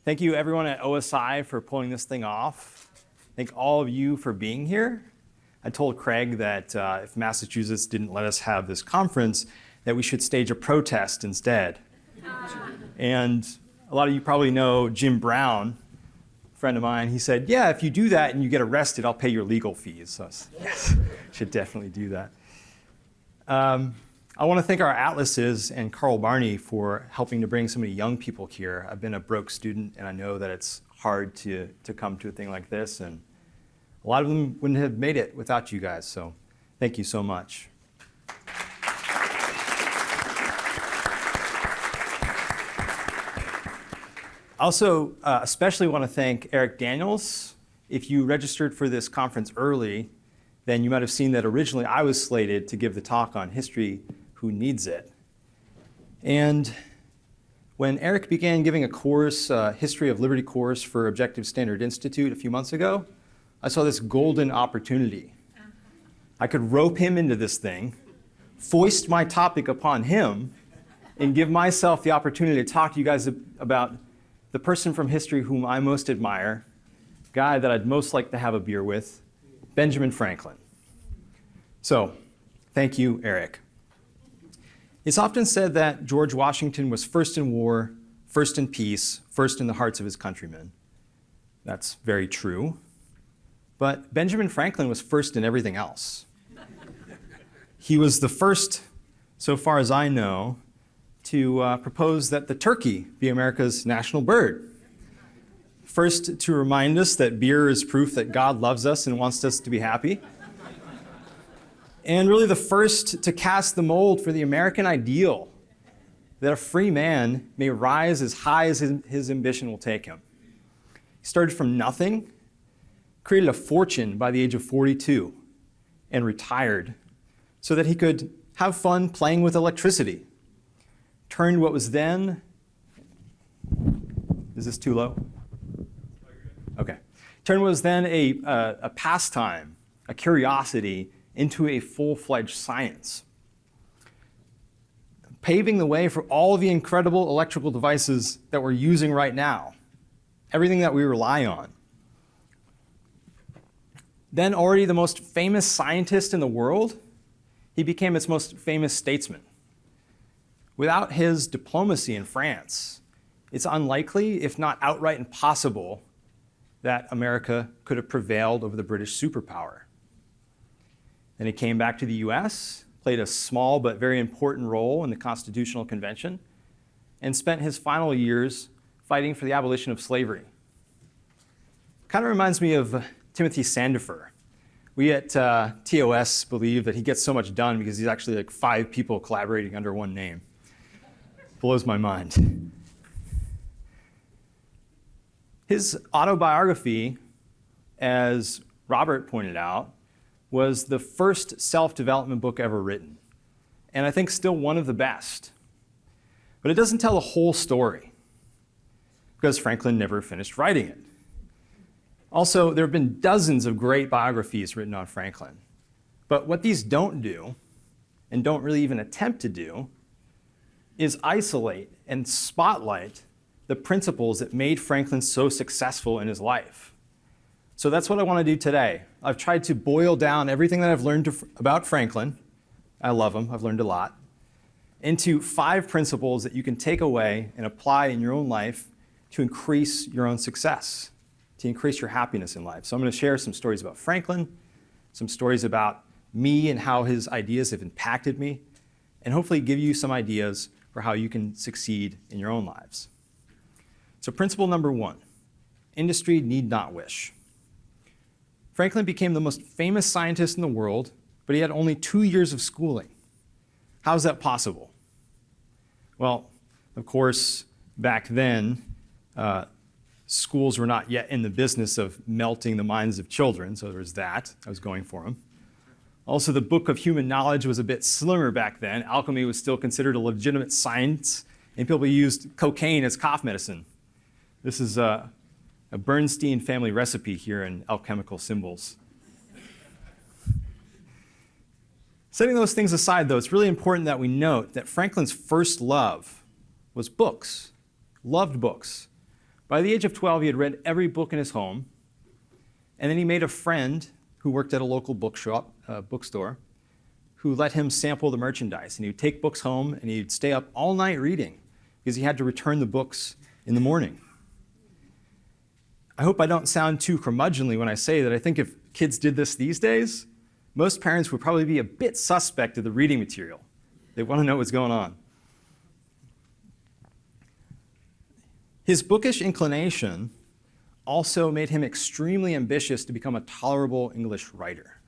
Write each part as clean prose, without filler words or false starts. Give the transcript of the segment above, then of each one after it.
Thank you everyone at OSI for pulling this thing off. Thank all of you for being here. I told Craig that if Massachusetts didn't let us have this conference, that we should stage a protest instead. And a lot of you probably know Jim Brown, a friend of mine. He said, yeah, if you do that and you get arrested, I'll pay your legal fees. So I was, yes, should definitely do that. I want to thank our atlases and Carl Barney for helping to bring so many young people here. I've been a broke student, and I know that it's hard to come to a thing like this, and a lot of them wouldn't have made it without you guys, so thank you so much. Also, especially want to thank Eric Daniels. If you registered for this conference early, then you might have seen that originally I was slated to give the talk on history, who needs it. And when Eric began giving a course, History of Liberty course for Objective Standard Institute a few months ago, I saw this golden opportunity. I could rope him into this thing, foist my topic upon him, and give myself the opportunity to talk to you guys about the person from history whom I most admire, guy that I'd most like to have a beer with, Benjamin Franklin. So, thank you, Eric. It's often said that George Washington was first in war, first in peace, first in the hearts of his countrymen. That's very true. But Benjamin Franklin was first in everything else. He was the first, so far as I know, to propose that the turkey be America's national bird. First, to remind us that beer is proof that God loves us and wants us to be happy. And really the first to cast the mold for the American ideal, that a free man may rise as high as his ambition will take him. He started from nothing, created a fortune by the age of 42, and retired so that he could have fun playing with electricity. Turned what was then, is this too low? Okay. Turned what was then a pastime, a curiosity, into a full-fledged science, paving the way for all of the incredible electrical devices that we're using right now, everything that we rely on. Then already the most famous scientist in the world, he became its most famous statesman. Without his diplomacy in France, it's unlikely, if not outright impossible, that America could have prevailed over the British superpower. Then he came back to the US, played a small but very important role in the Constitutional Convention, and spent his final years fighting for the abolition of slavery. Kind of reminds me of Timothy Sandifer. We at TOS believe that he gets so much done because he's actually like 5 people collaborating under one name. Blows my mind. His autobiography, as Robert pointed out, was the first self-development book ever written, and I think still one of the best. But it doesn't tell the whole story, because Franklin never finished writing it. Also, there have been dozens of great biographies written on Franklin, but what these don't do, and don't really even attempt to do, is isolate and spotlight the principles that made Franklin so successful in his life. So that's what I want to do today. I've tried to boil down everything that I've learned about Franklin, I love him, I've learned a lot, into 5 principles that you can take away and apply in your own life to increase your own success, to increase your happiness in life. So I'm going to share some stories about Franklin, some stories about me and how his ideas have impacted me, and hopefully give you some ideas for how you can succeed in your own lives. So principle number 1, industry need not wish. Franklin became the most famous scientist in the world, but he had only 2 years of schooling. How is that possible? Well, of course, back then, schools were not yet in the business of melting the minds of children, so there was that. I was going for him. Also, the book of human knowledge was a bit slimmer back then. Alchemy was still considered a legitimate science, and people used cocaine as cough medicine. This is a Bernstein family recipe here in Alchemical Symbols. Setting those things aside, though, it's really important that we note that Franklin's first love was books, loved books. By the age of 12, he had read every book in his home, and then he made a friend who worked at a local bookstore, who let him sample the merchandise. And he would take books home, and he'd stay up all night reading because he had to return the books in the morning. I hope I don't sound too curmudgeonly when I say that I think if kids did this these days, most parents would probably be a bit suspect of the reading material. They want to know what's going on. His bookish inclination also made him extremely ambitious to become a tolerable English writer.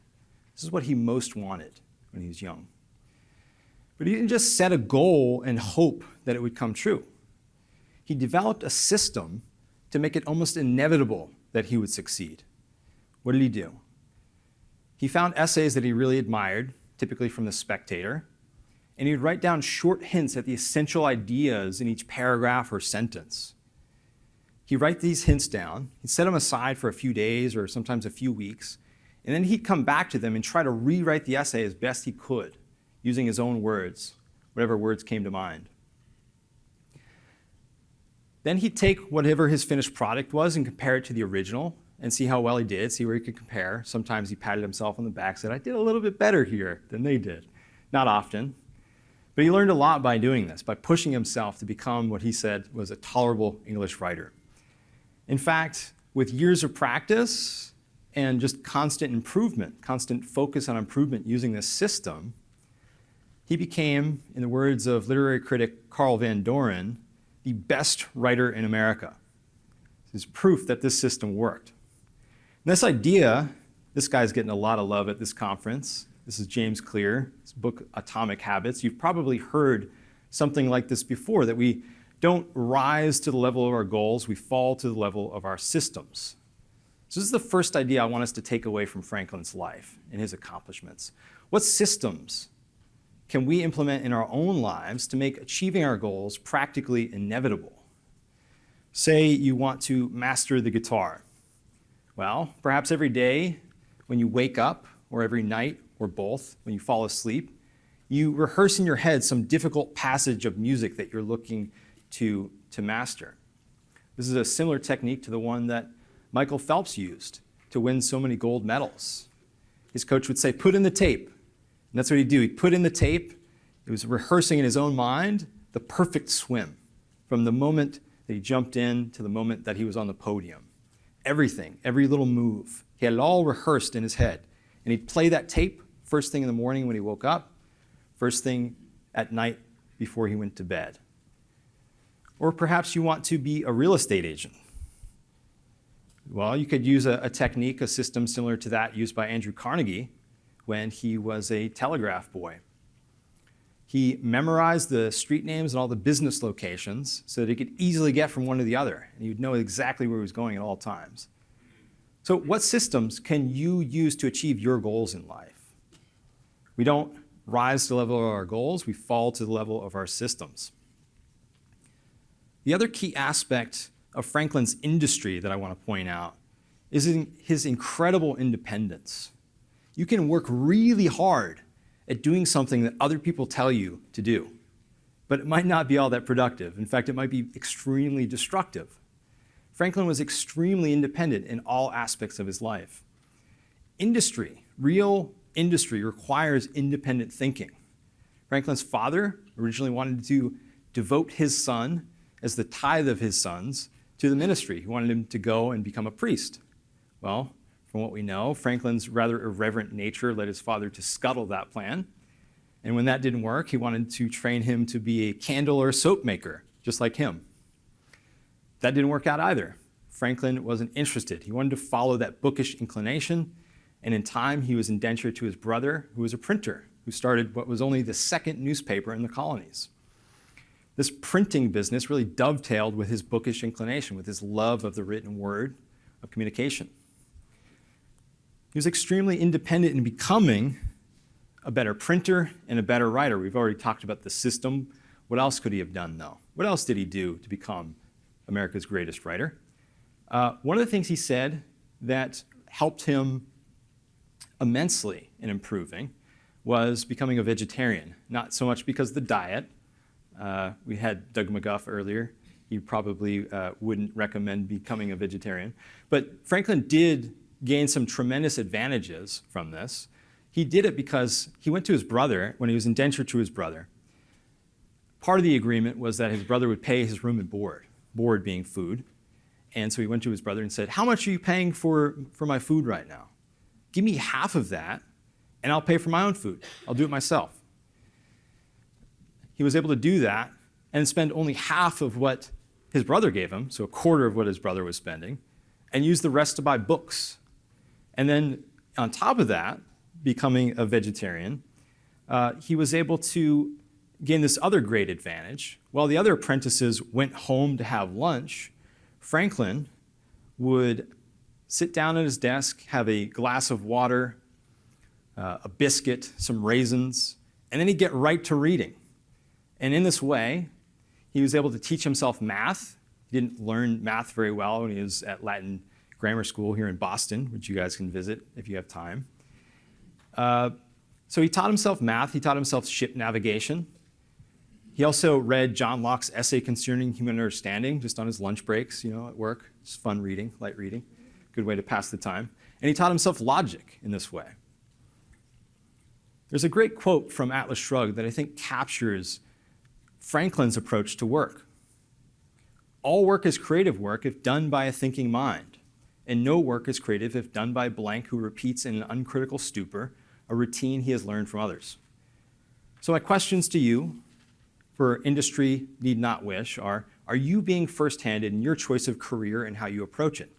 This is what he most wanted when he was young. But he didn't just set a goal and hope that it would come true. He developed a system to make it almost inevitable that he would succeed. What did he do? He found essays that he really admired, typically from The Spectator, and he'd write down short hints at the essential ideas in each paragraph or sentence. He'd write these hints down, he'd set them aside for a few days or sometimes a few weeks, and then he'd come back to them and try to rewrite the essay as best he could, using his own words, whatever words came to mind. Then he'd take whatever his finished product was and compare it to the original and see how well he did, see where he could compare. Sometimes he patted himself on the back, said, I did a little bit better here than they did. Not often. But he learned a lot by doing this, by pushing himself to become what he said was a tolerable English writer. In fact, with years of practice and just constant improvement, constant focus on improvement using this system, he became, in the words of literary critic Carl Van Doren, the best writer in America. This is proof that this system worked. And this idea, this guy's getting a lot of love at this conference. This is James Clear, his book Atomic Habits. You've probably heard something like this before, that we don't rise to the level of our goals, we fall to the level of our systems. So this is the first idea I want us to take away from Franklin's life and his accomplishments. What systems can we implement in our own lives to make achieving our goals practically inevitable? Say you want to master the guitar. Well, perhaps every day when you wake up, or every night, or both, when you fall asleep, you rehearse in your head some difficult passage of music that you're looking to master. This is a similar technique to the one that Michael Phelps used to win so many gold medals. His coach would say, put in the tape. And that's what he'd do. He'd put in the tape. He was rehearsing in his own mind the perfect swim from the moment that he jumped in to the moment that he was on the podium. Everything, every little move. He had it all rehearsed in his head. And he'd play that tape first thing in the morning when he woke up, first thing at night before he went to bed. Or perhaps you want to be a real estate agent. Well, you could use a technique, a system similar to that used by Andrew Carnegie when he was a telegraph boy. He memorized the street names and all the business locations so that he could easily get from one to the other, and he would know exactly where he was going at all times. So what systems can you use to achieve your goals in life? We don't rise to the level of our goals, we fall to the level of our systems. The other key aspect of Franklin's industry that I want to point out is his incredible independence. You can work really hard at doing something that other people tell you to do, but it might not be all that productive. In fact, it might be extremely destructive. Franklin was extremely independent in all aspects of his life. Industry, real industry, requires independent thinking. Franklin's father originally wanted to devote his son as the tithe of his sons to the ministry. He wanted him to go and become a priest. Well, from what we know, Franklin's rather irreverent nature led his father to scuttle that plan. And when that didn't work, he wanted to train him to be a candle or soap maker, just like him. That didn't work out either. Franklin wasn't interested. He wanted to follow that bookish inclination, and in time he was indentured to his brother, who was a printer, who started what was only the second newspaper in the colonies. This printing business really dovetailed with his bookish inclination, with his love of the written word of communication. He was extremely independent in becoming a better printer and a better writer. We've already talked about the system. What else could he have done, though? What else did he do to become America's greatest writer? One of the things he said that helped him immensely in improving was becoming a vegetarian. Not so much because of the diet. We had Doug McGuff earlier he probably wouldn't recommend becoming a vegetarian. But Franklin did gain some tremendous advantages from this. He did it because he went to his brother, when he was indentured to his brother. Part of the agreement was that his brother would pay his room and board being food. And so he went to his brother and said, "How much are you paying for my food right now? Give me half of that, and I'll pay for my own food. I'll do it myself." He was able to do that and spend only half of what his brother gave him, so a quarter of what his brother was spending, and use the rest to buy books. And then on top of that, becoming a vegetarian, he was able to gain this other great advantage. While the other apprentices went home to have lunch, Franklin would sit down at his desk, have a glass of water, a biscuit, some raisins, and then he'd get right to reading. And in this way, he was able to teach himself math. He didn't learn math very well when he was at Latin Grammar School here in Boston, which you guys can visit if you have time. So he taught himself math. He taught himself ship navigation. He also read John Locke's essay concerning human understanding just on his lunch breaks, at work. It's fun reading, light reading, good way to pass the time. And he taught himself logic in this way. There's a great quote from Atlas Shrugged that I think captures Franklin's approach to work. "All work is creative work if done by a thinking mind, and no work is creative if done by blank who repeats in an uncritical stupor a routine he has learned from others." So my questions to you, for industry need not wish, are you being first-handed in your choice of career and how you approach it?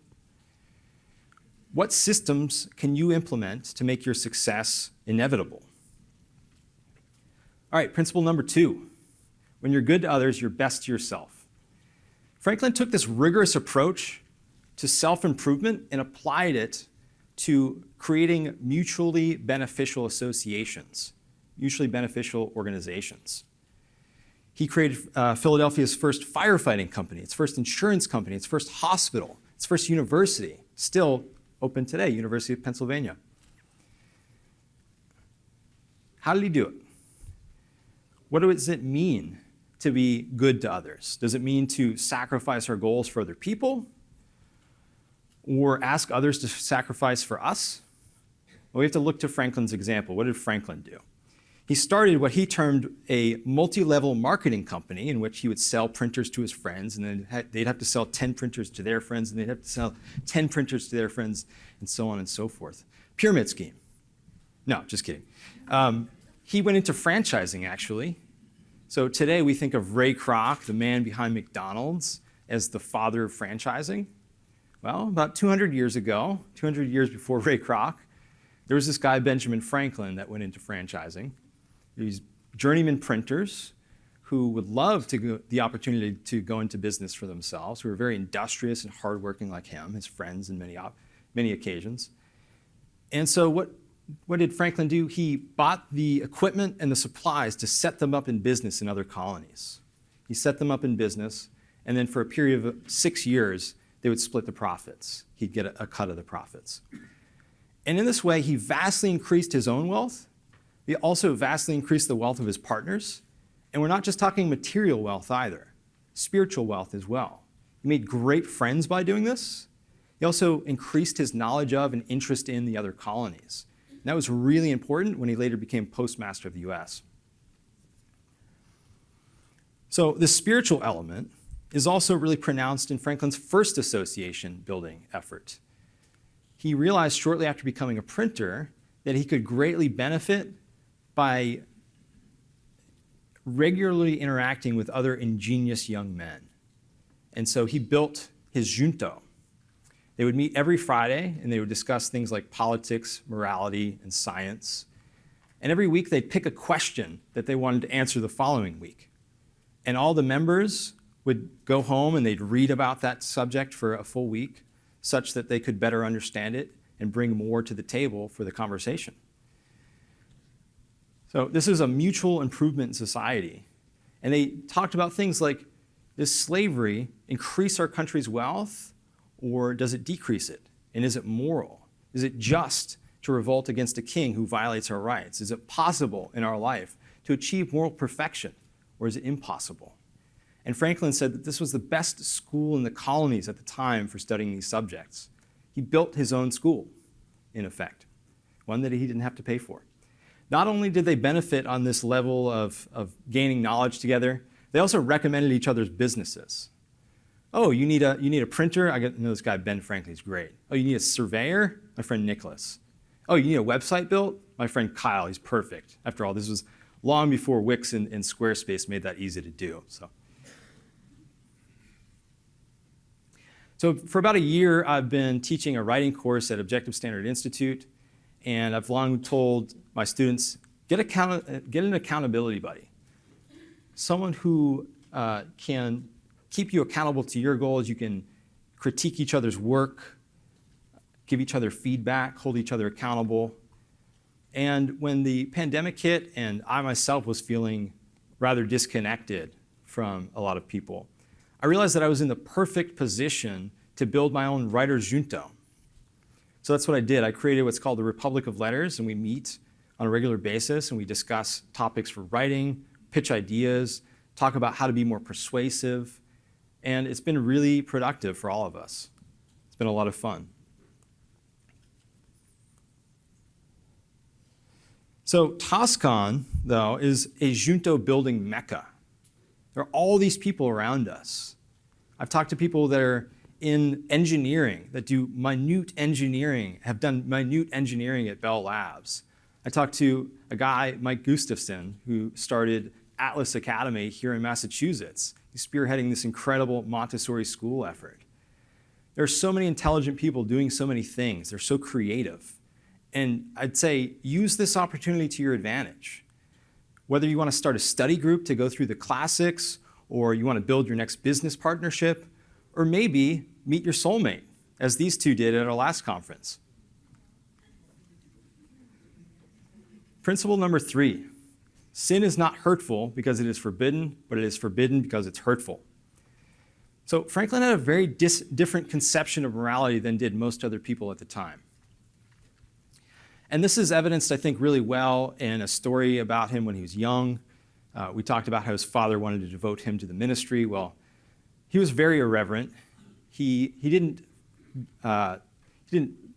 What systems can you implement to make your success inevitable? All right, principle number 2. When you're good to others, you're best to yourself. Franklin took this rigorous approach to self-improvement and applied it to creating mutually beneficial associations, mutually beneficial organizations. He created Philadelphia's first firefighting company, its first insurance company, its first hospital, its first university, still open today, University of Pennsylvania. How did he do it? What does it mean to be good to others? Does it mean to sacrifice our goals for other people? Or ask others to sacrifice for us? Well, we have to look to Franklin's example. What did Franklin do? He started what he termed a multi-level marketing company in which he would sell printers to his friends, and then they'd have to sell 10 printers to their friends, and they'd have to sell 10 printers to their friends, and so on and so forth. Pyramid scheme. No, just kidding. He went into franchising, actually. So today we think of Ray Kroc, the man behind McDonald's, as the father of franchising. Well, about 200 years ago, 200 years before Ray Kroc, there was this guy, Benjamin Franklin, that went into franchising. These journeyman printers who would love the opportunity to go into business for themselves, who were very industrious and hardworking like him, his friends in many occasions. And so what did Franklin do? He bought the equipment and the supplies to set them up in business in other colonies. He set them up in business, and then for a period of 6 years, they would split the profits. He'd get a cut of the profits. And in this way, he vastly increased his own wealth. He also vastly increased the wealth of his partners. And we're not just talking material wealth either, spiritual wealth as well. He made great friends by doing this. He also increased his knowledge of and interest in the other colonies. And that was really important when he later became postmaster of the US. So the spiritual element is also really pronounced in Franklin's first association building effort. He realized shortly after becoming a printer that he could greatly benefit by regularly interacting with other ingenious young men. And so he built his junto. They would meet every Friday, and they would discuss things like politics, morality, and science. And every week they'd pick a question that they wanted to answer the following week. And all the members would go home and they'd read about that subject for a full week, such that they could better understand it and bring more to the table for the conversation. So this is a mutual improvement in society. And they talked about things like, does slavery increase our country's wealth, or does it decrease it? And is it moral? Is it just to revolt against a king who violates our rights? Is it possible in our life to achieve moral perfection, or is it impossible? And Franklin said that this was the best school in the colonies at the time for studying these subjects. He built his own school, in effect, one that he didn't have to pay for. Not only did they benefit on this level of gaining knowledge together, they also recommended each other's businesses. Oh, you need a printer? I know this guy, Ben Franklin, he's great. Oh, you need a surveyor? My friend Nicholas. Oh, you need a website built? My friend Kyle, he's perfect. After all, this was long before Wix and Squarespace made that easy to do. So for about a year, I've been teaching a writing course at Objective Standard Institute, and I've long told my students, get an accountability buddy. Someone who can keep you accountable to your goals. You can critique each other's work, give each other feedback, hold each other accountable. And when the pandemic hit and I myself was feeling rather disconnected from a lot of people, I realized that I was in the perfect position to build my own writer's junto. So that's what I did. I created what's called the Republic of Letters, and we meet on a regular basis and we discuss topics for writing, pitch ideas, talk about how to be more persuasive. And it's been really productive for all of us. It's been a lot of fun. So TOS-Con, though, is a junto building mecca. There are all these people around us. I've talked to people that are in engineering, that do minute engineering, have done minute engineering at Bell Labs. I talked to a guy, Mike Gustafson, who started Atlas Academy here in Massachusetts. He's spearheading this incredible Montessori school effort. There are so many intelligent people doing so many things. They're so creative. And I'd say use this opportunity to your advantage. Whether you want to start a study group to go through the classics, or you want to build your next business partnership, or maybe meet your soulmate, as these two did at our last conference. Principle number 3. Sin is not hurtful because it is forbidden, but it is forbidden because it's hurtful. So Franklin had a very different conception of morality than did most other people at the time. And this is evidenced, I think, really well in a story about him when he was young. We talked about how his father wanted to devote him to the ministry. Well, he was very irreverent. He didn't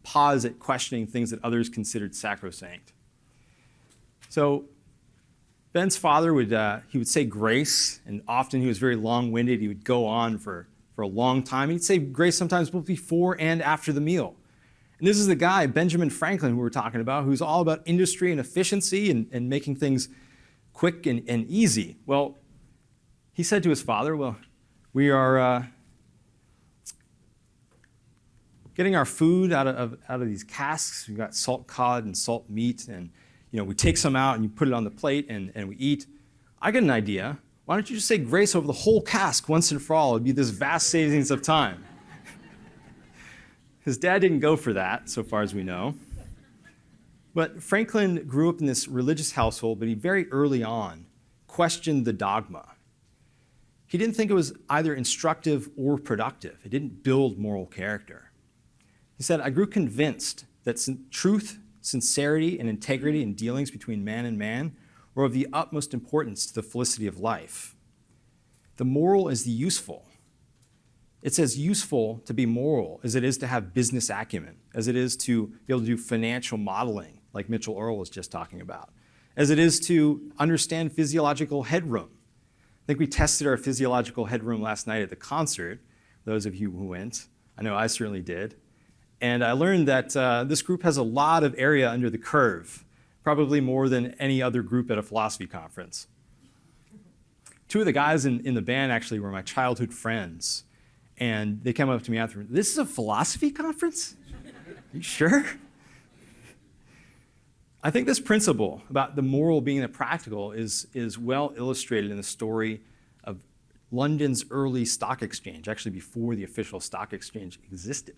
pause at questioning things that others considered sacrosanct. So Ben's father would say grace, and often he was very long-winded. He would go on for a long time. He'd say grace sometimes both before and after the meal. And this is the guy, Benjamin Franklin, who we're talking about, who's all about industry and efficiency and making things quick and easy. Well, he said to his father, well, we are getting our food out of these casks. We've got salt cod and salt meat, and we take some out and you put it on the plate and we eat. I get an idea. Why don't you just say grace over the whole cask once and for all? It'd be this vast savings of time. His dad didn't go for that, so far as we know. But Franklin grew up in this religious household, but he very early on questioned the dogma. He didn't think it was either instructive or productive. It didn't build moral character. He said, I grew convinced that truth, sincerity, and integrity in dealings between man and man were of the utmost importance to the felicity of life. The moral is the useful. It's as useful to be moral as it is to have business acumen, as it is to be able to do financial modeling, like Mitchell Earle was just talking about, as it is to understand physiological headroom. I think we tested our physiological headroom last night at the concert, those of you who went. I know I certainly did. And I learned that this group has a lot of area under the curve, probably more than any other group at a philosophy conference. Two of the guys in the band actually were my childhood friends. And they came up to me after, this is a philosophy conference? Are you sure? I think this principle about the moral being the practical is well illustrated in the story of London's early stock exchange, actually before the official stock exchange existed.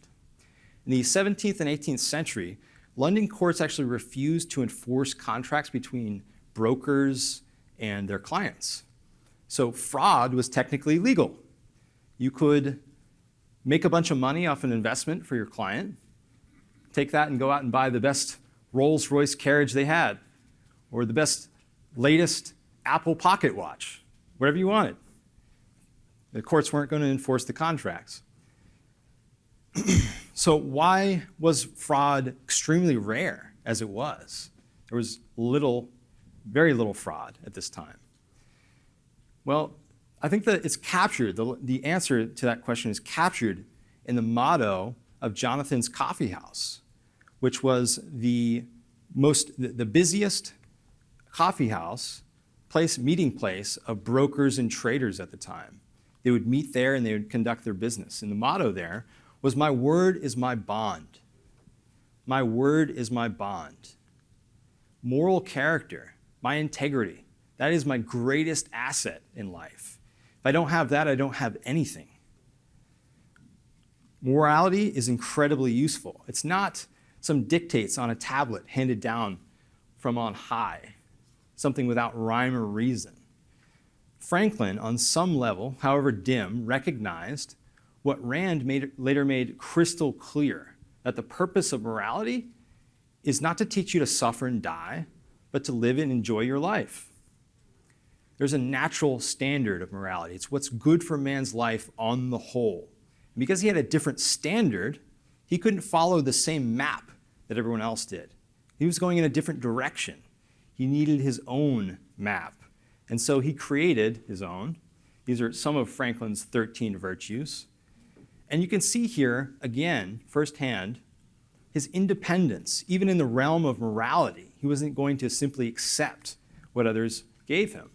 In the 17th and 18th century, London courts actually refused to enforce contracts between brokers and their clients. So fraud was technically legal. You could make a bunch of money off an investment for your client, take that and go out and buy the best Rolls-Royce carriage they had, or the best, latest Apple Pocket watch, whatever you wanted. The courts weren't going to enforce the contracts. So why was fraud extremely rare as it was? There was very little fraud at this time. Well, I think that it's captured, the answer to that question is captured in the motto of Jonathan's Coffee House, which was the busiest coffee house, meeting place of brokers and traders at the time. They would meet there and they would conduct their business. And the motto there was, "My word is my bond." My word is my bond. Moral character, my integrity, that is my greatest asset in life. If I don't have that, I don't have anything. Morality is incredibly useful. It's not some dictates on a tablet handed down from on high, something without rhyme or reason. Franklin, on some level, however dim, recognized what Rand later made crystal clear, that the purpose of morality is not to teach you to suffer and die, but to live and enjoy your life. There's a natural standard of morality. It's what's good for man's life on the whole. And because he had a different standard, he couldn't follow the same map that everyone else did. He was going in a different direction. He needed his own map. And so he created his own. These are some of Franklin's 13 virtues. And you can see here, again, firsthand, his independence, even in the realm of morality. He wasn't going to simply accept what others gave him.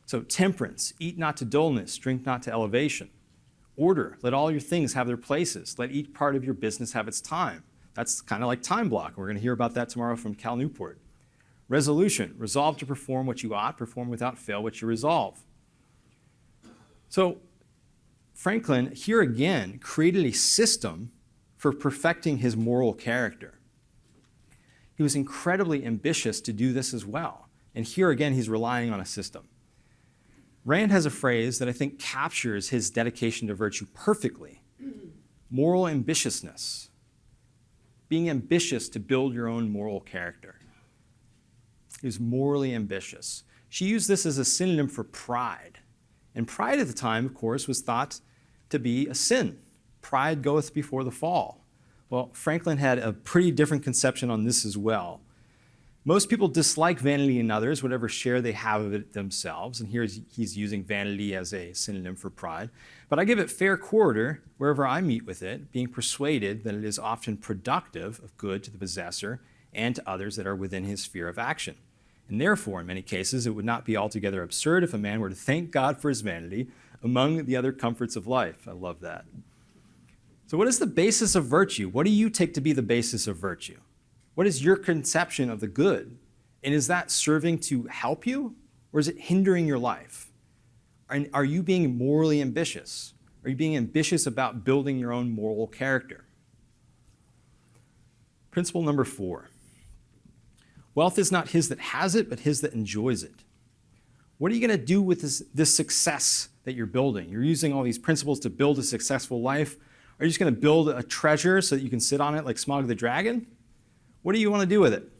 So temperance, eat not to dullness, drink not to elevation. Order, let all your things have their places. Let each part of your business have its time. That's kind of like time block. We're going to hear about that tomorrow from Cal Newport. Resolution, resolve to perform what you ought, perform without fail what you resolve. So Franklin, here again, created a system for perfecting his moral character. He was incredibly ambitious to do this as well. And here again, he's relying on a system. Rand has a phrase that I think captures his dedication to virtue perfectly. Moral ambitiousness. Being ambitious to build your own moral character. He was morally ambitious. She used this as a synonym for pride. And pride at the time, of course, was thought to be a sin. Pride goeth before the fall. Well, Franklin had a pretty different conception on this as well. Most people dislike vanity in others, whatever share they have of it themselves. And here he's using vanity as a synonym for pride. But I give it fair quarter wherever I meet with it, being persuaded that it is often productive of good to the possessor and to others that are within his sphere of action. And therefore, in many cases, it would not be altogether absurd if a man were to thank God for his vanity among the other comforts of life. I love that. So what is the basis of virtue? What do you take to be the basis of virtue? What is your conception of the good? And is that serving to help you, or is it hindering your life? And are you being morally ambitious? Are you being ambitious about building your own moral character? Principle number 4. Wealth is not his that has it, but his that enjoys it. What are you going to do with this success that you're building? You're using all these principles to build a successful life. Are you just going to build a treasure so that you can sit on it like Smaug the dragon? What do you want to do with it?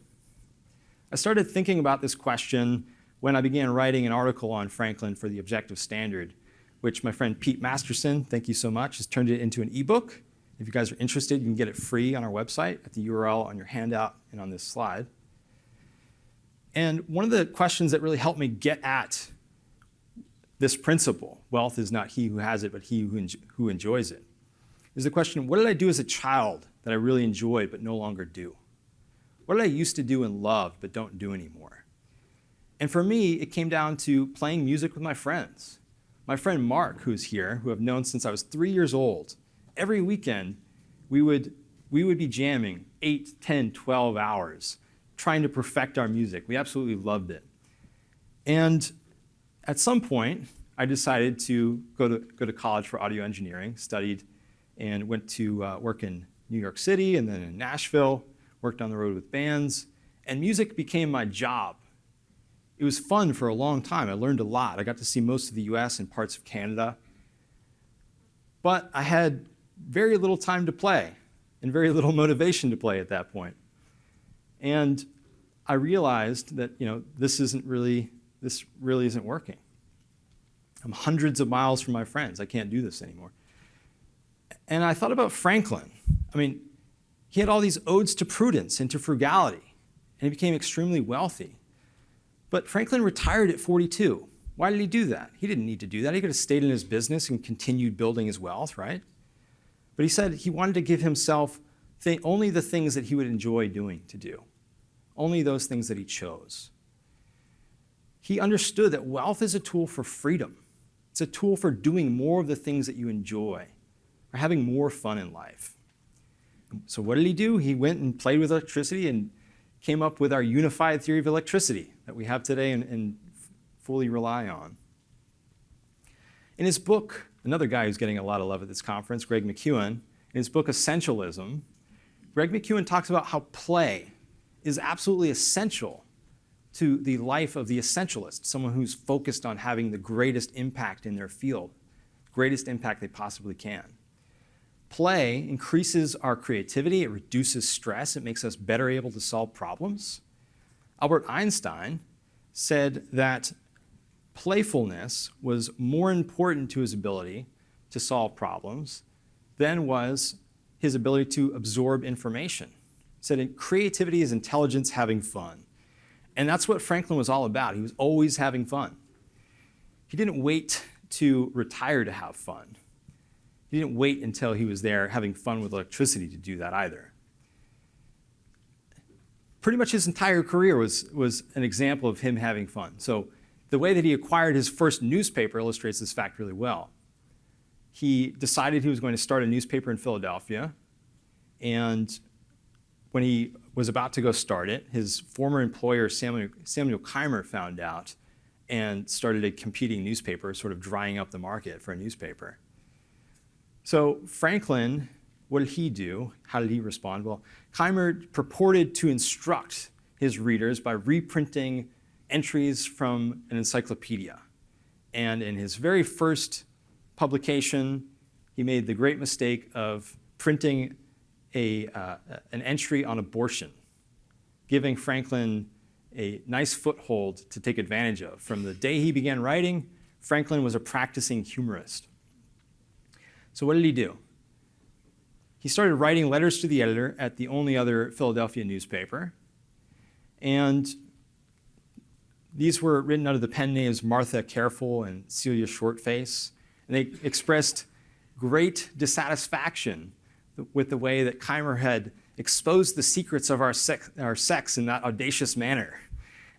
I started thinking about this question when I began writing an article on Franklin for the Objective Standard, which my friend Pete Masterson, thank you so much, has turned it into an ebook. If you guys are interested, you can get it free on our website at the URL on your handout and on this slide. And one of the questions that really helped me get at this principle, wealth is not he who has it, but he who enjoys it, is the question, what did I do as a child that I really enjoyed but no longer do? What did I used to do and love but don't do anymore? And for me, it came down to playing music with my friends. My friend Mark, who's here, who I've known since I was 3 years old, every weekend we would be jamming 8, 10, 12 hours, trying to perfect our music. We absolutely loved it. And at some point, I decided to go to college for audio engineering, studied and went to work in New York City and then in Nashville, worked on the road with bands, and music became my job. It was fun for a long time. I learned a lot. I got to see most of the US and parts of Canada. But I had very little time to play and very little motivation to play at that point. And I realized that this really isn't working. I'm hundreds of miles from my friends. I can't do this anymore. And I thought about Franklin. I mean, he had all these odes to prudence and to frugality, and he became extremely wealthy. But Franklin retired at 42. Why did he do that? He didn't need to do that. He could have stayed in his business and continued building his wealth, right? But he said he wanted to give himself only the things that he would enjoy doing to do, only those things that he chose. He understood that wealth is a tool for freedom. It's a tool for doing more of the things that you enjoy, for having more fun in life. So what did he do? He went and played with electricity and came up with our unified theory of electricity that we have today and fully rely on. In his book, another guy who's getting a lot of love at this conference, Greg McKeown, in his book Essentialism, Greg McKeown talks about how play is absolutely essential to the life of the essentialist, someone who's focused on having the greatest impact in their field, greatest impact they possibly can. Play increases our creativity, it reduces stress, it makes us better able to solve problems. Albert Einstein said that playfulness was more important to his ability to solve problems than was his ability to absorb information. He said creativity is intelligence having fun. And that's what Franklin was all about. He was always having fun. He didn't wait to retire to have fun. He didn't wait until he was there having fun with electricity to do that either. Pretty much his entire career was an example of him having fun. So the way that he acquired his first newspaper illustrates this fact really well. He decided he was going to start a newspaper in Philadelphia, and when he was about to go start it, his former employer, Samuel Keimer, found out and started a competing newspaper, sort of drying up the market for a newspaper. So Franklin, what did he do? How did he respond? Well, Keimer purported to instruct his readers by reprinting entries from an encyclopedia. And in his very first publication, he made the great mistake of printing an entry on abortion, giving Franklin a nice foothold to take advantage of. From the day he began writing, Franklin was a practicing humorist. So what did he do? He started writing letters to the editor at the only other Philadelphia newspaper, and these were written under the pen names Martha Careful and Celia Shortface, and they expressed great dissatisfaction with the way that Keimer had exposed the secrets of our sex in that audacious manner.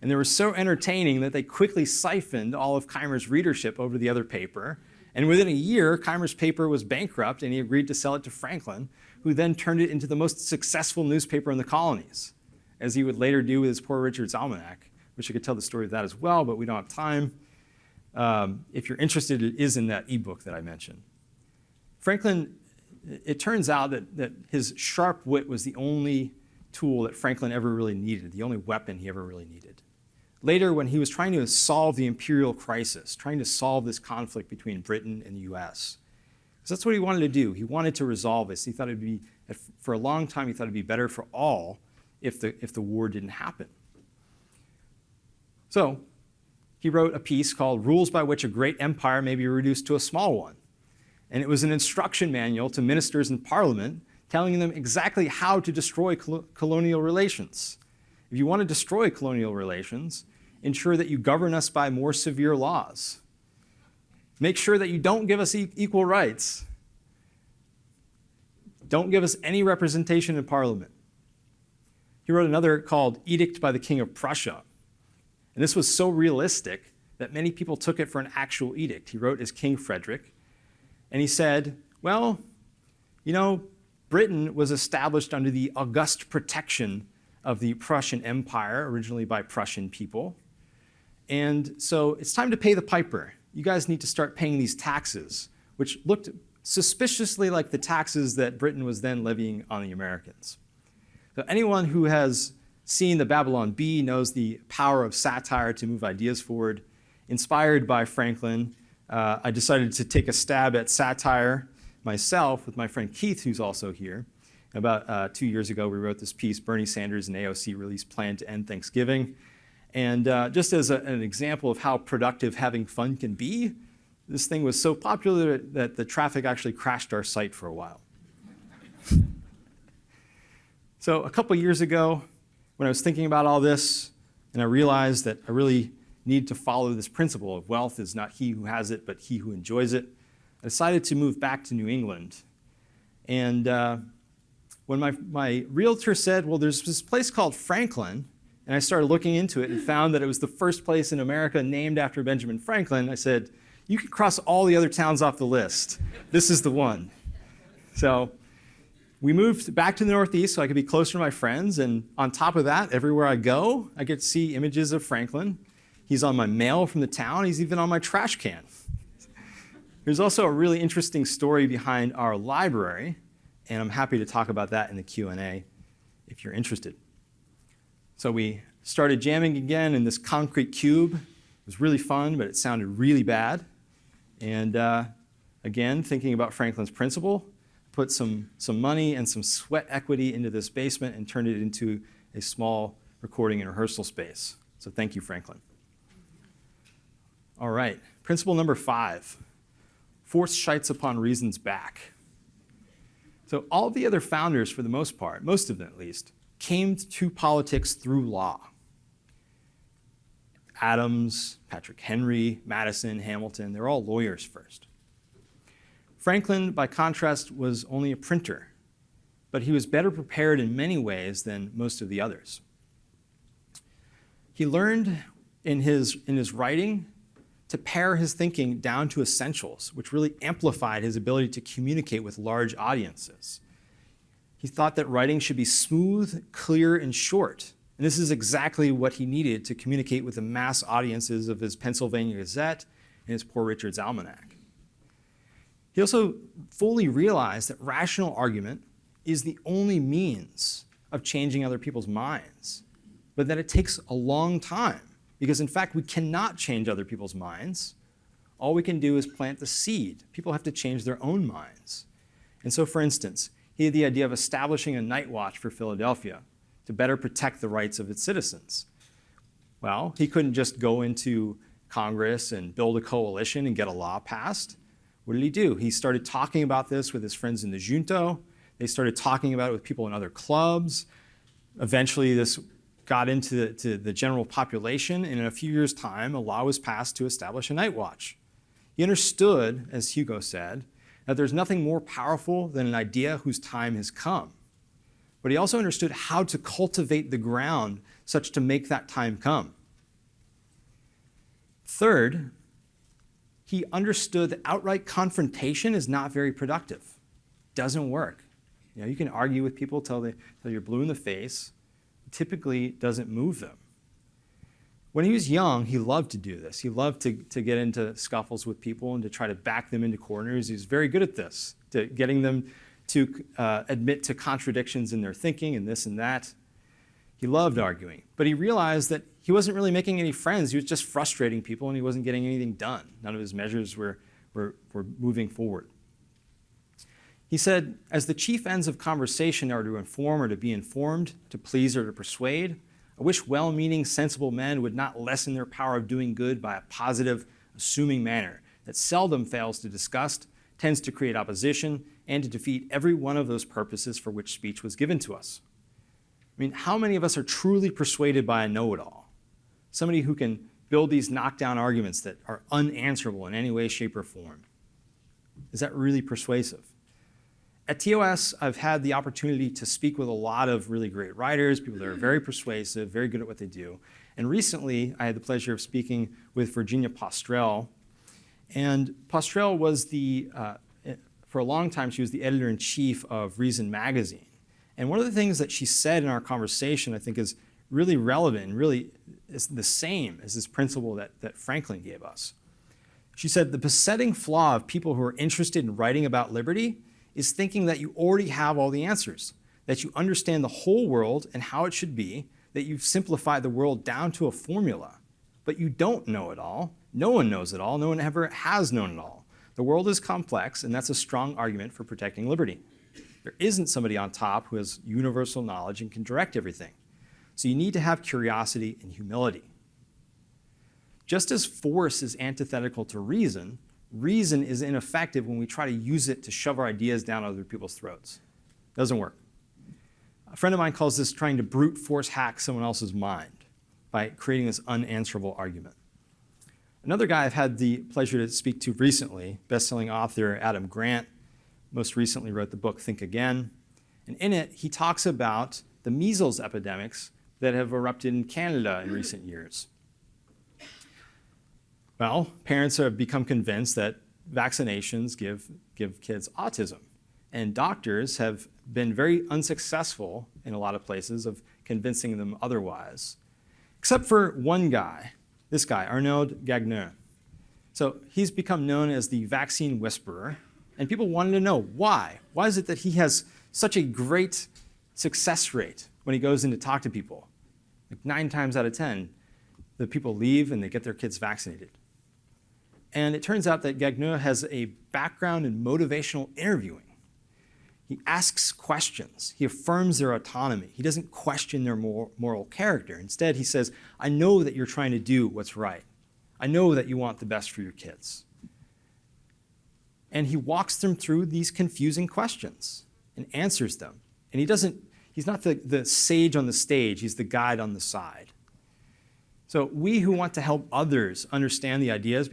And they were so entertaining that they quickly siphoned all of Keimer's readership over to the other paper. And within a year, Keimer's paper was bankrupt, and he agreed to sell it to Franklin, who then turned it into the most successful newspaper in the colonies, as he would later do with his Poor Richard's Almanac. Wish I could tell the story of that as well, but we don't have time. If you're interested, it is in that ebook that I mentioned. Franklin, it turns out that his sharp wit was the only tool that Franklin ever really needed, the only weapon he ever really needed. Later, when he was trying to solve the imperial crisis, trying to solve this conflict between Britain and the US, because that's what he wanted to do. He wanted to resolve this. He thought it'd be, for a long time, he thought it'd be better for all if the war didn't happen. So he wrote a piece called Rules by Which a Great Empire May Be Reduced to a Small One. And it was an instruction manual to ministers in Parliament telling them exactly how to destroy colonial relations. If you want to destroy colonial relations, ensure that you govern us by more severe laws. Make sure that you don't give us equal rights. Don't give us any representation in Parliament. He wrote another called Edict by the King of Prussia. And this was so realistic that many people took it for an actual edict. He wrote as King Frederick. And he said, well, you know, Britain was established under the august protection of the Prussian Empire, originally by Prussian people. And so it's time to pay the piper. You guys need to start paying these taxes, which looked suspiciously like the taxes that Britain was then levying on the Americans. So anyone who has seen the Babylon Bee knows the power of satire to move ideas forward. Inspired by Franklin, I decided to take a stab at satire myself with my friend Keith, who's also here. About 2 years ago, we wrote this piece, Bernie Sanders and AOC Release Plan to End Thanksgiving. And just as an example of how productive having fun can be, This thing was so popular that the traffic actually crashed our site for a while. So a couple years ago, when I was thinking about all this, and I realized that I really need to follow this principle of wealth is not he who has it, but he who enjoys it, I decided to move back to New England. And when my realtor said, well, there's this place called Franklin, and I started looking into it and found that it was the first place in America named after Benjamin Franklin, I said, you could cross all the other towns off the list. This is the one. So we moved back to the Northeast so I could be closer to my friends, and on top of that, everywhere I go, I get to see images of Franklin. He's on my mail from the town. He's even on my trash can. There's also a really interesting story behind our library, and I'm happy to talk about that in the Q&A if you're interested. So we started jamming again in this concrete cube. It was really fun, but it sounded really bad. And again, thinking about Franklin's principle, put some money and some sweat equity into this basement and turned it into a small recording and rehearsal space. So thank you, Franklin. All right, principle number 5, force shites upon reason's back. So all the other founders, for the most part, most of them at least, came to politics through law. Adams, Patrick Henry, Madison, Hamilton, they're all lawyers first. Franklin, by contrast, was only a printer, but he was better prepared in many ways than most of the others. He learned in his writing to pare his thinking down to essentials, which really amplified his ability to communicate with large audiences. He thought that writing should be smooth, clear, and short. And this is exactly what he needed to communicate with the mass audiences of his Pennsylvania Gazette and his Poor Richard's Almanac. He also fully realized that rational argument is the only means of changing other people's minds, but that it takes a long time, because in fact, we cannot change other people's minds. All we can do is plant the seed. People have to change their own minds. And so, for instance, he had the idea of establishing a night watch for Philadelphia to better protect the rights of its citizens. Well, he couldn't just go into Congress and build a coalition and get a law passed. What did he do? He started talking about this with his friends in the junto. They started talking about it with people in other clubs. Eventually, this got into the general population, and in a few years' time, a law was passed to establish a night watch. He understood, as Hugo said, that there's nothing more powerful than an idea whose time has come. But he also understood how to cultivate the ground such to make that time come. Third, he understood that outright confrontation is not very productive. It doesn't work. You can argue with people till you're blue in the face. It typically doesn't move them. When he was young, he loved to do this. He loved to get into scuffles with people and to try to back them into corners. He was very good at this, to getting them to admit to contradictions in their thinking and this and that. He loved arguing, but he realized that he wasn't really making any friends. He was just frustrating people, and he wasn't getting anything done. None of his measures were moving forward. He said, as the chief ends of conversation are to inform or to be informed, to please or to persuade, I wish well-meaning, sensible men would not lessen their power of doing good by a positive, assuming manner that seldom fails to disgust, tends to create opposition, and to defeat every one of those purposes for which speech was given to us. I mean, how many of us are truly persuaded by a know-it-all? Somebody who can build these knockdown arguments that are unanswerable in any way, shape, or form. Is that really persuasive? At TOS, I've had the opportunity to speak with a lot of really great writers, people that are very persuasive, very good at what they do. And recently, I had the pleasure of speaking with Virginia Postrel. And Postrel was for a long time, she was the editor-in-chief of Reason magazine. And one of the things that she said in our conversation, I think, is really relevant and really is the same as this principle that Franklin gave us. She said, the besetting flaw of people who are interested in writing about liberty is thinking that you already have all the answers, that you understand the whole world and how it should be, that you've simplified the world down to a formula. But you don't know it all. No one knows it all. No one ever has known it all. The world is complex, and that's a strong argument for protecting liberty. There isn't somebody on top who has universal knowledge and can direct everything. So you need to have curiosity and humility. Just as force is antithetical to reason, reason is ineffective when we try to use it to shove our ideas down other people's throats. It doesn't work. A friend of mine calls this trying to brute force hack someone else's mind by creating this unanswerable argument. Another guy I've had the pleasure to speak to recently, best-selling author Adam Grant, most recently wrote the book Think Again. And in it, he talks about the measles epidemics that have erupted in Canada in recent years. Well, parents have become convinced that vaccinations give kids autism. And doctors have been very unsuccessful in a lot of places of convincing them otherwise. Except for one guy, this guy, Arnaud Gagnon. So he's become known as the vaccine whisperer, and people wanted to know why. Why is it that he has such a great success rate when he goes in to talk to people? Like 9 times out of 10, the people leave and they get their kids vaccinated. And it turns out that Gagnon has a background in motivational interviewing. He asks questions. He affirms their autonomy. He doesn't question their moral character. Instead, he says, I know that you're trying to do what's right. I know that you want the best for your kids. And he walks them through these confusing questions and answers them. And he's not the sage on the stage, he's the guide on the side. So we who want to help others understand the ideas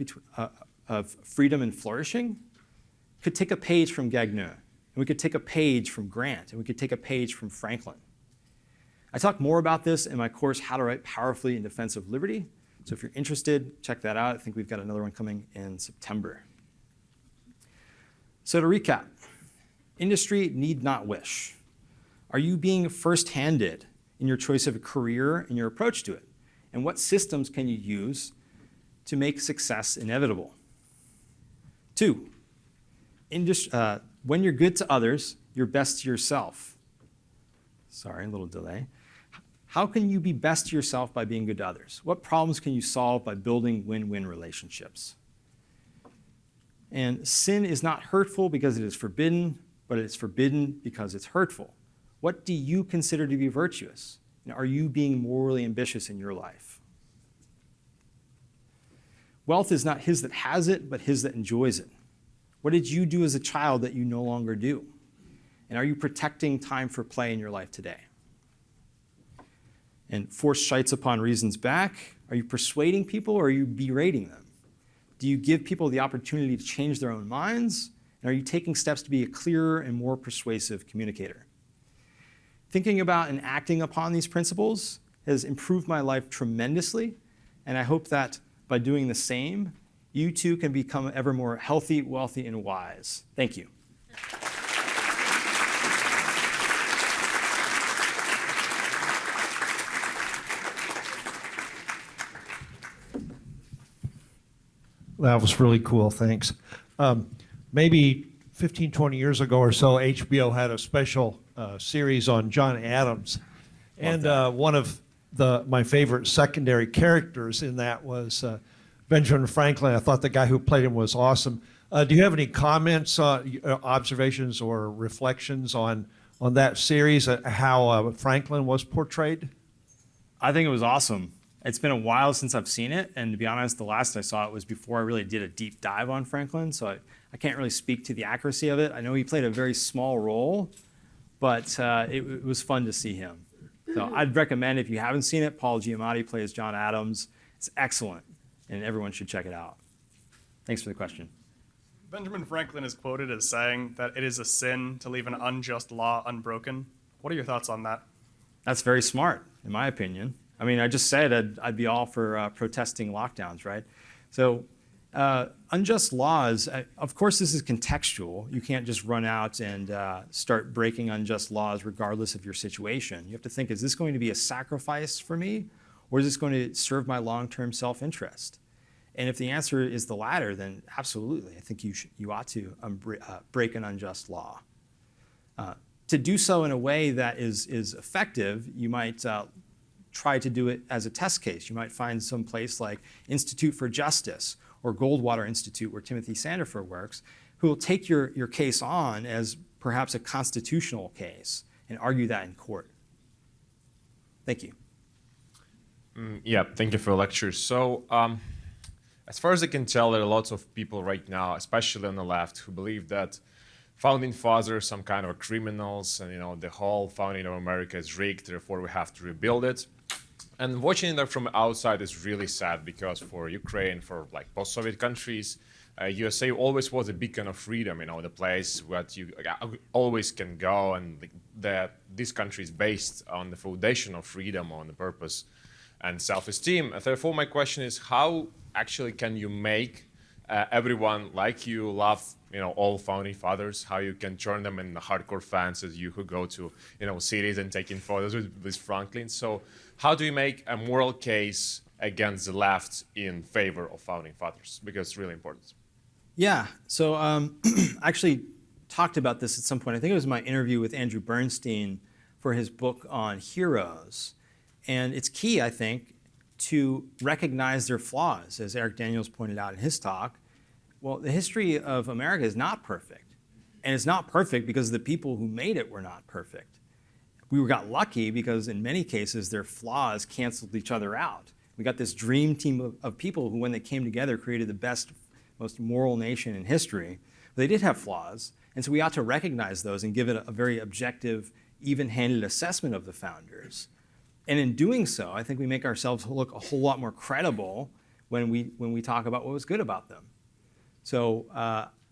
of freedom and flourishing could take a page from Gagnon. And we could take a page from Grant, and we could take a page from Franklin. I talk more about this in my course, How to Write Powerfully in Defense of Liberty. So if you're interested, check that out. I think we've got another one coming in September. So to recap, industry need not wish. Are you being first-handed in your choice of a career and your approach to it? And what systems can you use to make success inevitable? 2, when you're good to others, you're best to yourself. Sorry, a little delay. How can you be best to yourself by being good to others? What problems can you solve by building win-win relationships? And sin is not hurtful because it is forbidden, but it is forbidden because it's hurtful. What do you consider to be virtuous? And are you being morally ambitious in your life? Wealth is not his that has it, but his that enjoys it. What did you do as a child that you no longer do? And are you protecting time for play in your life today? And force shites upon reasons back. Are you persuading people or are you berating them? Do you give people the opportunity to change their own minds? And are you taking steps to be a clearer and more persuasive communicator? Thinking about and acting upon these principles has improved my life tremendously, and I hope that by doing the same, you too can become ever more healthy, wealthy, and wise. Thank you. That was really cool, thanks. Maybe 15, 20 years ago or so, HBO had a special series on John Adams. And one of my favorite secondary characters in that was Benjamin Franklin. I thought the guy who played him was awesome. Do you have any comments, observations, or reflections on that series, how Franklin was portrayed? I think it was awesome. It's been a while since I've seen it, and to be honest, the last I saw it was before I really did a deep dive on Franklin, so I can't really speak to the accuracy of it. I know he played a very small role, but it was fun to see him. So I'd recommend, if you haven't seen it, Paul Giamatti plays John Adams. It's excellent, and everyone should check it out. Thanks for the question. Benjamin Franklin is quoted as saying that it is a sin to leave an unjust law unbroken. What are your thoughts on that? That's very smart, in my opinion. I mean, I just said I'd be all for protesting lockdowns, right? So unjust laws, of course this is contextual. You can't just run out and start breaking unjust laws regardless of your situation. You have to think, is this going to be a sacrifice for me, or is this going to serve my long-term self-interest? And if the answer is the latter, then absolutely, I think you ought to break an unjust law. To do so in a way that is effective, you might try to do it as a test case. You might find some place like Institute for Justice or Goldwater Institute, where Timothy Sandefur works, who will take your case on as perhaps a constitutional case and argue that in court. Thank you. Yeah, thank you for the lecture. So As far as I can tell, there are lots of people right now, especially on the left, who believe that founding fathers are some kind of criminals, and the whole founding of America is rigged. Therefore, we have to rebuild it. And watching that from outside is really sad because for Ukraine, for like post-Soviet countries, USA always was a beacon of freedom. The place where you always can go, and that this country is based on the foundation of freedom, on the purpose and self-esteem. And therefore, my question is, how actually can you make everyone like you love, all founding fathers? How you can turn them into hardcore fans as you who go to, cities and taking photos with Franklin? So, how do you make a moral case against the left in favor of founding fathers? Because it's really important. Yeah, so I actually talked about this at some point. I think it was my interview with Andrew Bernstein for his book on heroes. And it's key, I think, to recognize their flaws, as Eric Daniels pointed out in his talk. Well, the history of America is not perfect. And it's not perfect because the people who made it were not perfect. We got lucky because in many cases their flaws canceled each other out. We got this dream team of people who, when they came together, created the best, most moral nation in history. But they did have flaws, and so we ought to recognize those and give it a very objective, even-handed assessment of the founders. And in doing so, I think we make ourselves look a whole lot more credible when we talk about what was good about them. So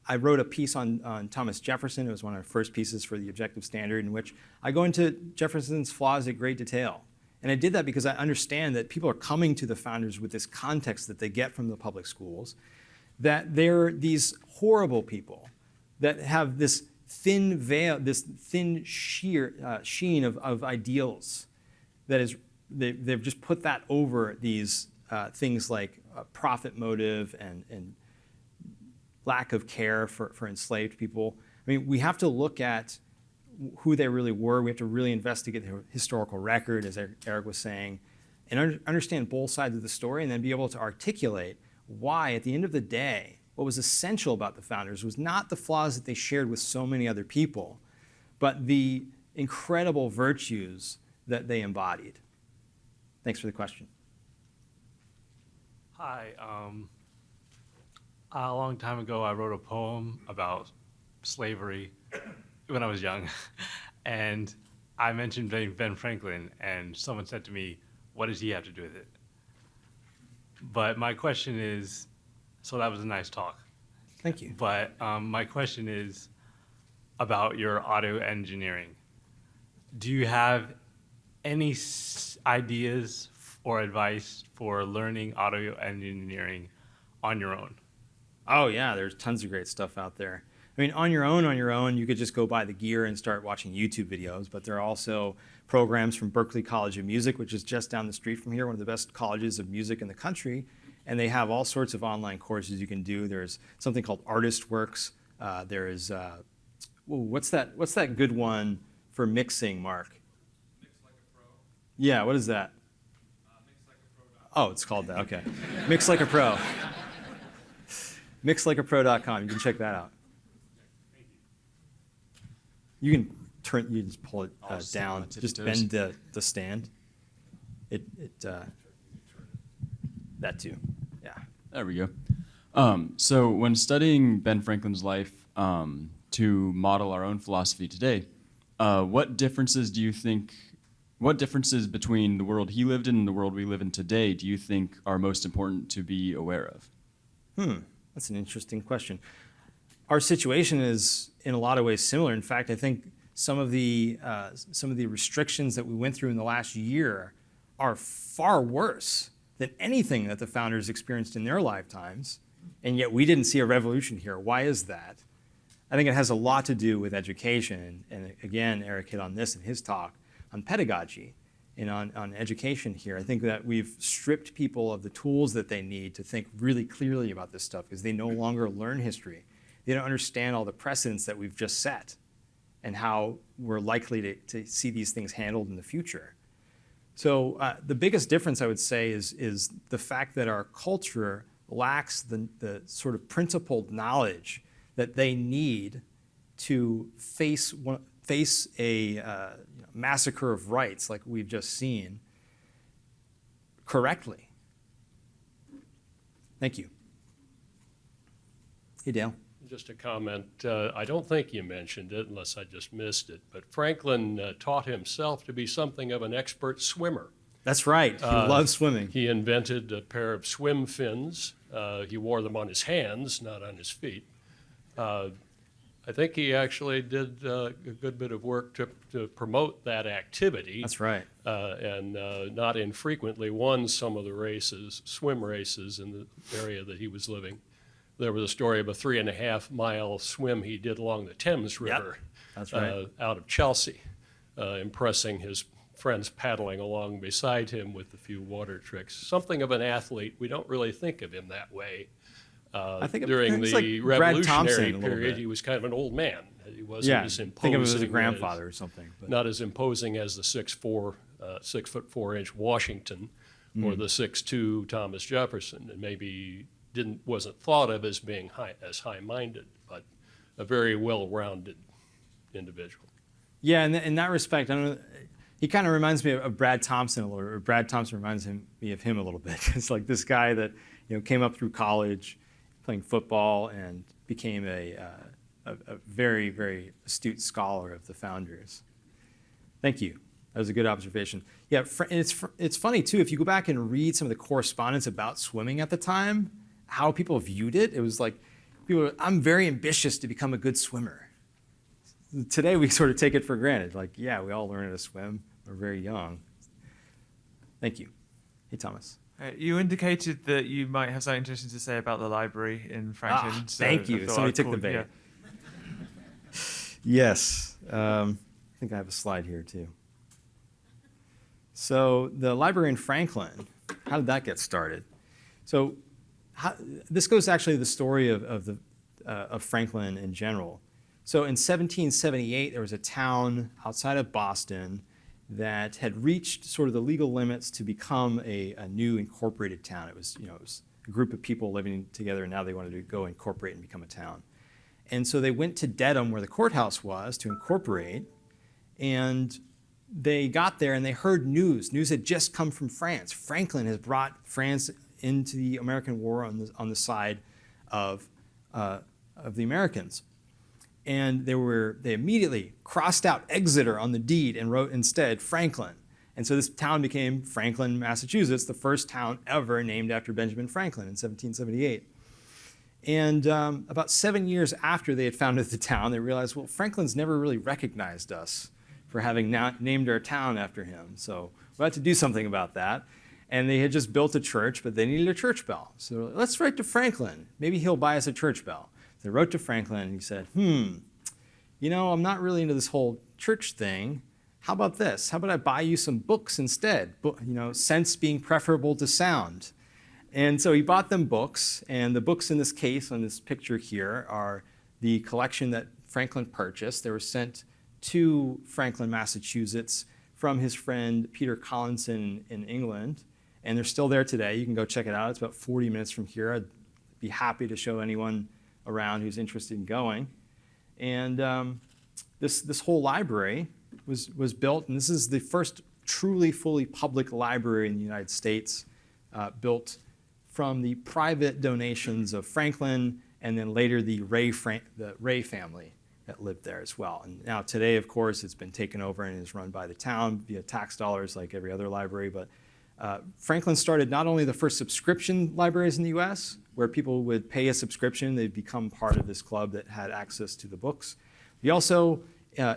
I wrote a piece on Thomas Jefferson. It was one of the first pieces for the Objective Standard, in which I go into Jefferson's flaws at great detail. And I did that because I understand that people are coming to the founders with this context that they get from the public schools, that they're these horrible people that have this thin veil, this thin sheen of ideals that is, they've just put that over these things like profit motive and lack of care for enslaved people. I mean, we have to look at who they really were. We have to really investigate the historical record, as Eric was saying, and understand both sides of the story, and then be able to articulate why, at the end of the day, what was essential about the founders was not the flaws that they shared with so many other people, but the incredible virtues that they embodied. Thanks for the question. Hi. A long time ago, I wrote a poem about slavery when I was young, and I mentioned Ben Franklin, and someone said to me, "What does he have to do with it?" But my question is, so that was a nice talk. Thank you. But my question is about your auto engineering. Do you have any ideas or advice for learning auto engineering on your own? Oh yeah, there's tons of great stuff out there. I mean, on your own, you could just go buy the gear and start watching YouTube videos, but there are also programs from Berklee College of Music, which is just down the street from here, one of the best colleges of music in the country, and they have all sorts of online courses you can do. There's something called ArtistWorks. There is, what's that good one for mixing, Mark? Mix Like a Pro. Yeah, what is that? Oh, it's called that, okay. Mix Like a Pro. Mixlikeapro.com, you can check that out. You can just pull it down, just bend the stand. That too, yeah. There we go. So when studying Ben Franklin's life to model our own philosophy today, what differences between the world he lived in and the world we live in today do you think are most important to be aware of? That's an interesting question. Our situation is in a lot of ways similar. In fact, I think some of the restrictions that we went through in the last year are far worse than anything that the founders experienced in their lifetimes, and yet we didn't see a revolution here. Why is that? I think it has a lot to do with education, and again, Eric hit on this in his talk on pedagogy and on education here. I think that we've stripped people of the tools that they need to think really clearly about this stuff because they no longer learn history. They don't understand all the precedents that we've just set and how we're likely to see these things handled in the future. So the biggest difference, I would say, is the fact that our culture lacks the sort of principled knowledge that they need to face a massacre of rights like we've just seen correctly. Thank you. Hey, Dale. Just a comment. I don't think you mentioned it unless I just missed it, but Franklin taught himself to be something of an expert swimmer. That's right. He loves swimming. He invented a pair of swim fins. He wore them on his hands, not on his feet. I think he actually did a good bit of work to promote that activity. That's right. And not infrequently won some of the races, swim races in the area that he was living. There was a story of a 3.5-mile swim he did along the Thames River. That's right. Out of Chelsea, impressing his friends paddling along beside him with a few water tricks. Something of an athlete. We don't really think of him that way. I think During it's the like Brad Thompson Revolutionary a little period, bit. he was kind of an old man. He wasn't as imposing. Think of him as a grandfather or something. But. Not as imposing as the 6'4" Washington or the 6'2" Thomas Jefferson, and maybe wasn't thought of as being as high-minded, but a very well-rounded individual. Yeah, in that respect, I don't know, he kind of reminds me of Brad Thompson a little, or Brad Thompson reminds me of him a little bit. It's like this guy that came up through college, playing football, and became a very, very astute scholar of the founders. Thank you. That was a good observation. Yeah, it's funny too, if you go back and read some of the correspondence about swimming at the time, how people viewed it. It was like, I'm very ambitious to become a good swimmer. Today we sort of take it for granted. Like, yeah, we all learn how to swim. We're very young. Thank you. Hey, Thomas. You indicated that you might have something interesting to say about the library in Franklin. Thank you. Somebody took the bait. Yeah. Yes. I think I have a slide here too. So the library in Franklin, how did that get started? So this goes actually to the story of Franklin in general. So in 1778, there was a town outside of Boston that had reached sort of the legal limits to become a new incorporated town. It was a group of people living together, and now they wanted to go incorporate and become a town. And so they went to Dedham, where the courthouse was, to incorporate, and they got there and they heard news. News had just come from France. Franklin has brought France into the American War on the side of the Americans. And they immediately crossed out Exeter on the deed and wrote instead Franklin. And so this town became Franklin, Massachusetts, the first town ever named after Benjamin Franklin in 1778. And about 7 years after they had founded the town, they realized, well, Franklin's never really recognized us for having named our town after him. So we had to do something about that. And they had just built a church, but they needed a church bell. So let's write to Franklin. Maybe he'll buy us a church bell. They wrote to Franklin and he said, I'm not really into this whole church thing. How about this? How about I buy you some books instead? Sense being preferable to sound. And so he bought them books, and the books in this case, on this picture here, are the collection that Franklin purchased. They were sent to Franklin, Massachusetts from his friend Peter Collinson in England, and they're still there today. You can go check it out. It's about 40 minutes from here. I'd be happy to show anyone around who's interested in going. And this whole library was built, and this is the first truly fully public library in the United States, built from the private donations of Franklin and then later the Ray family that lived there as well. And now today, of course, it's been taken over and is run by the town via tax dollars like every other library. But Franklin started not only the first subscription libraries in the US, where people would pay a subscription, they'd become part of this club that had access to the books. He also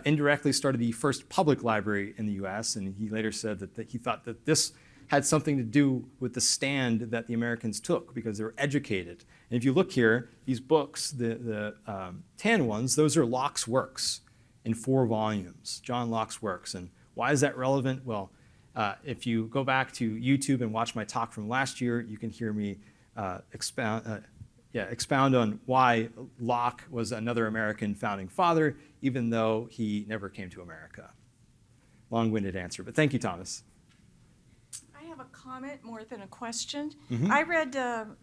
indirectly started the first public library in the US, and he later said that he thought that this had something to do with the stand that the Americans took because they were educated. And if you look here, these books, the tan ones, those are Locke's works in 4 volumes, John Locke's works. And why is that relevant? Well, if you go back to YouTube and watch my talk from last year, you can hear me expound on why Locke was another American founding father, even though he never came to America. Long-winded answer, but thank you, Thomas. I have a comment more than a question. I read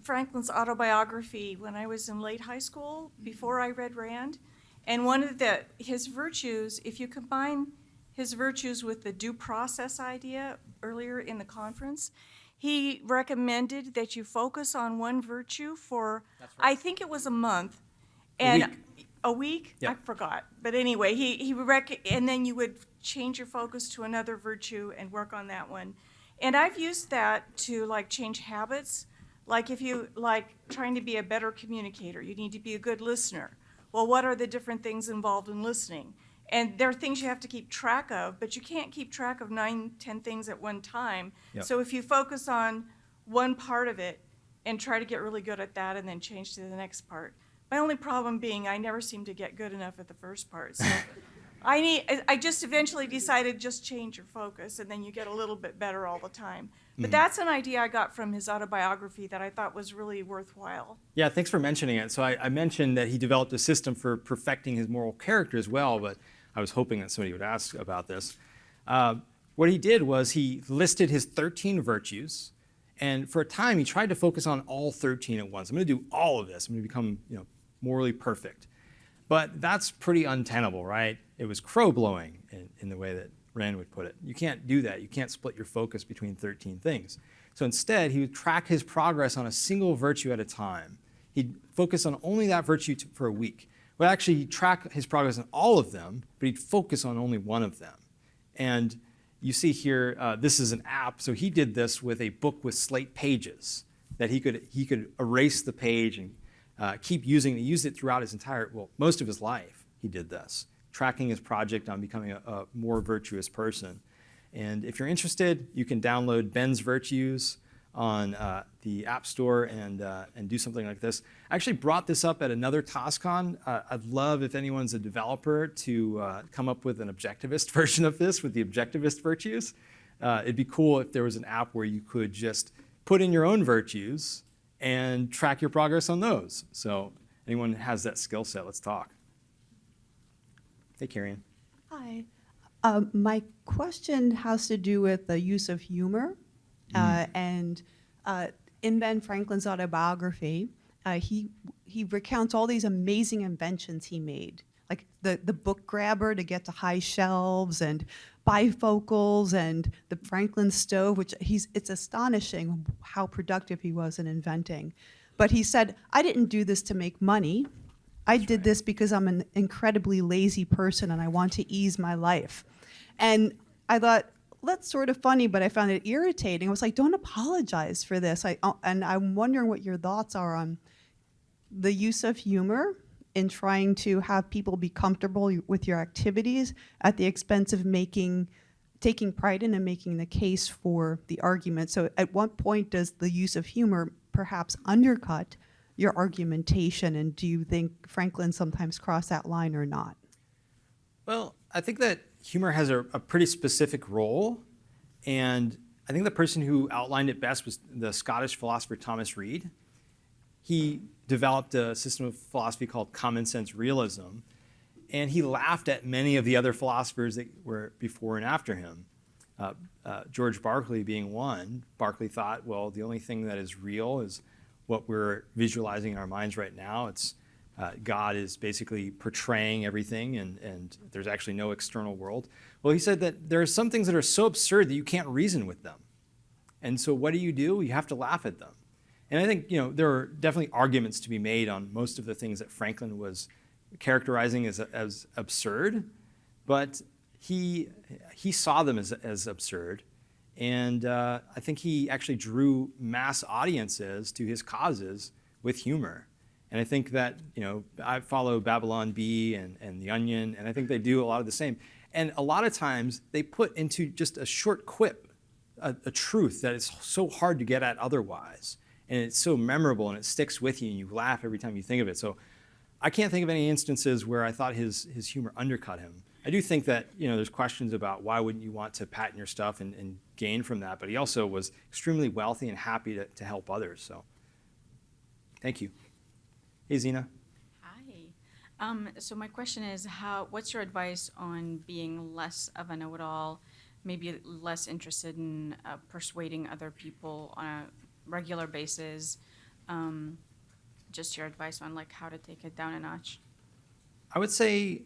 Franklin's autobiography when I was in late high school, before I read Rand. And one of his virtues, if you combine his virtues with the due process idea earlier in the conference, he recommended that you focus on one virtue for, I think it was a month, And week. a week? Yeah. I forgot. But anyway, and then you would change your focus to another virtue and work on that one. And I've used that to like change habits. Like if you like trying to be a better communicator, you need to be a good listener. Well, what are the different things involved in listening? And there are things you have to keep track of, but you can't keep track of 9, 10 things at one time. Yep. So if you focus on one part of it and try to get really good at that and then change to the next part. My only problem being I never seem to get good enough at the first part. So I just eventually decided just change your focus and then you get a little bit better all the time. But that's an idea I got from his autobiography that I thought was really worthwhile. Yeah, thanks for mentioning it. So I mentioned that he developed a system for perfecting his moral character as well, but I was hoping that somebody would ask about this. What he did was he listed his 13 virtues, and for a time he tried to focus on all 13 at once. I'm going to do all of this. I'm going to become, morally perfect. But that's pretty untenable, right? It was crow blowing in the way that Rand would put it. You can't do that. You can't split your focus between 13 things. So instead, he would track his progress on a single virtue at a time. He'd focus on only that virtue for a week. Well, actually, he'd track his progress on all of them, but he'd focus on only one of them. And you see here, this is an app. So he did this with a book with slate pages that he could erase the page and keep using it. He used it throughout his most of his life. He did this, tracking his project on becoming a more virtuous person. And if you're interested, you can download Ben's Virtues on the App Store and do something like this. I actually brought this up at another TOS-Con. I'd love if anyone's a developer to come up with an objectivist version of this with the objectivist virtues. It'd be cool if there was an app where you could just put in your own virtues and track your progress on those. So anyone has that skill set, let's talk. Hey, Carrie. Hi. My question has to do with the use of humor. And in Ben Franklin's autobiography, he recounts all these amazing inventions he made, like the book grabber to get to high shelves and bifocals and the Franklin stove, which it's astonishing how productive he was in inventing. But he said, I didn't do this to make money. I did this because I'm an incredibly lazy person and I want to ease my life. And I thought, that's sort of funny, but I found it irritating. I was like, don't apologize for this. And I'm wondering what your thoughts are on the use of humor in trying to have people be comfortable with your activities at the expense of taking pride in and making the case for the argument. So at what point does the use of humor perhaps undercut your argumentation, and do you think Franklin sometimes crossed that line or not? Well, I think that humor has a pretty specific role, and I think the person who outlined it best was the Scottish philosopher Thomas Reid. He developed a system of philosophy called common sense realism, and he laughed at many of the other philosophers that were before and after him. George Berkeley being one. Berkeley thought, well, the only thing that is real is what we're visualizing in our minds right now. It's God is basically portraying everything, and there's actually no external world. Well, he said that there are some things that are so absurd that you can't reason with them. And so what do? You have to laugh at them. And I think there are definitely arguments to be made on most of the things that Franklin was characterizing as absurd, but he saw them as absurd. And I think he actually drew mass audiences to his causes with humor. And I think that, I follow Babylon Bee and The Onion, and I think they do a lot of the same. And a lot of times they put into just a short quip a truth that is so hard to get at otherwise. And it's so memorable and it sticks with you and you laugh every time you think of it. So I can't think of any instances where I thought his humor undercut him. I do think that there's questions about why wouldn't you want to patent your stuff and gain from that, but he also was extremely wealthy and happy to help others. So thank you. Hey, Zena. Hi. So my question is, what's your advice on being less of a know-it-all, maybe less interested in persuading other people on a regular basis? Just your advice on how to take it down a notch. I would say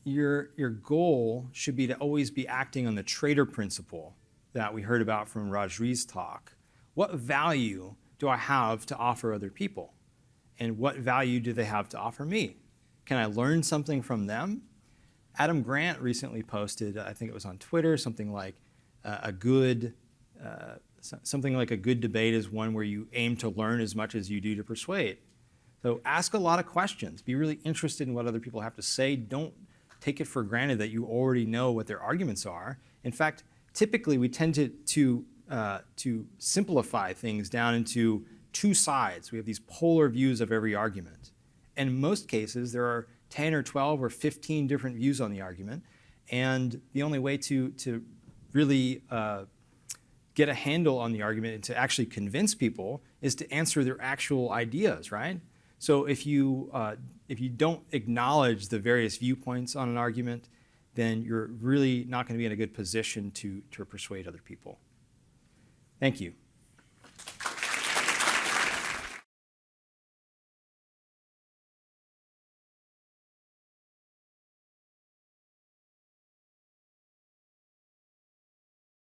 your goal should be to always be acting on the trader principle that we heard about from Rajree's talk. What value do I have to offer other people? And what value do they have to offer me? Can I learn something from them? Adam Grant recently posted, I think it was on Twitter, something like a good debate is one where you aim to learn as much as you do to persuade. So ask a lot of questions. Be really interested in what other people have to say. Don't take it for granted that you already know what their arguments are. In fact, typically we tend to simplify things down into two sides. We have these polar views of every argument. And in most cases, there are 10 or 12 or 15 different views on the argument. And the only way to really get a handle on the argument and to actually convince people is to answer their actual ideas, right? So if you don't acknowledge the various viewpoints on an argument, then you're really not going to be in a good position to persuade other people. Thank you.